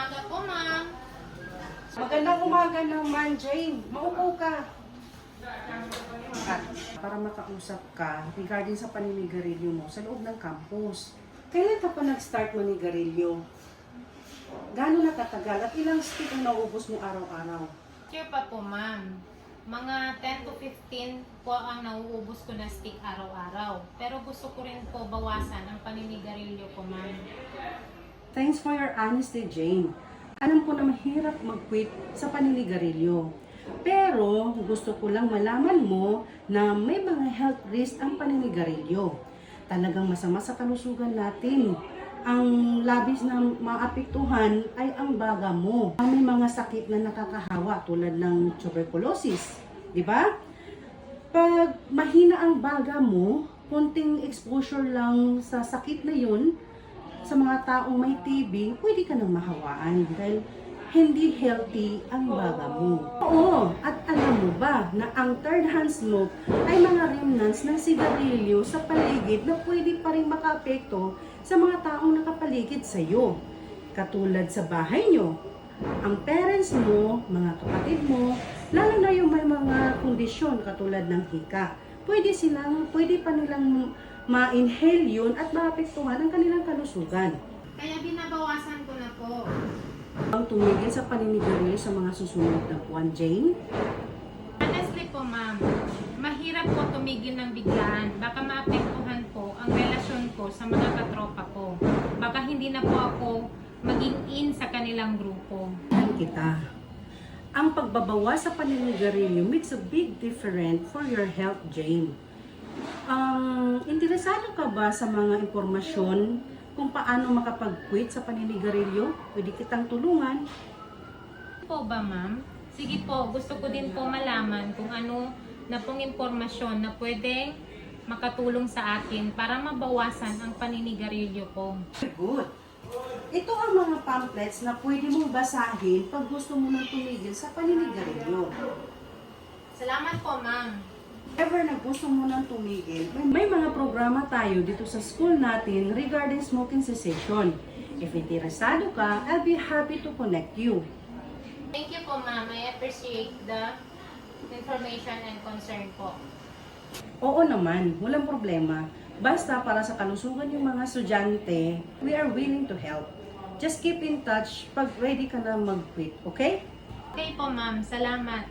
umaga po, ma'am. Magandang umaga naman, Jane. Maupo ka. At para makausap ka regarding sa paninigarilyo mo sa loob ng campus. Kailan ka pa nag-start manigarilyo? Gaano na katagal at ilang stick ang nauubos mo araw-araw? Sure pa po, ma'am. Mga 10 to 15 po ang nauubos ko na stick araw-araw. Pero gusto ko rin po bawasan ang paninigarilyo ko, ma'am. Thanks for your honesty, Jane. Alam ko na mahirap mag-quit sa paninigarilyo. Pero gusto ko lang malaman mo na may mga health risk ang paninigarilyo. Talagang masama sa kalusugan natin. Ang labis na maapektuhan ay ang baga mo. May mga sakit na nakakahawa tulad ng tuberculosis, di ba? Pag mahina ang baga mo, konting exposure lang sa sakit na yun, sa mga taong may TB, pwede ka nang mahawaan dahil hindi healthy ang baga mo. Oo, at alam mo ba na ang third hand smoke ay mga remnants ng sigarilyo sa paligid na pwede pa rin makaapekto sa mga taong nakapaligid sa iyo. Katulad sa bahay nyo, ang parents mo, mga kapatid mo, lalo na yung may mga kondisyon katulad ng hika, pwede pa nilang ma-inhale yun at maapektuhan ang kanilang kalusugan. Kaya binabawasan ko na po. Ang tumigil sa paninigarilyo sa mga susunod na buwan, Jane? Honestly po, ma'am, mahirap po tumigil ng biglaan. Baka maapektuhan po ang relasyon ko sa mga katropa ko. Baka hindi na po ako maging in sa kanilang grupo. Kita. Ang pagbabawas sa paninigarilyo makes a big difference for your health, Jane. Interesado ka ba sa mga impormasyon kung paano makapag-quit sa paninigarilyo? Pwede kitang tulungan. Po ba, ma'am? Sige po, gusto ko din po malaman kung ano na pong impormasyon na pwedeng makatulong sa akin para mabawasan ang paninigarilyo ko. Good. Ito ang mga pamphlets na pwede mong basahin pag gusto mo nang tumigil sa paninigarilyo. Salamat po, ma'am. Ever na gusto mo nang tumigil, may mga programa tayo dito sa school natin regarding smoking cessation. If interesado ka, I'll be happy to connect you. Thank you po, ma'am. I appreciate the information and concern po. Oo naman, walang problema. Basta para sa kalusugan yung mga estudyante, we are willing to help. Just keep in touch pag ready ka na mag-quit, okay? Okay po, ma'am. Salamat.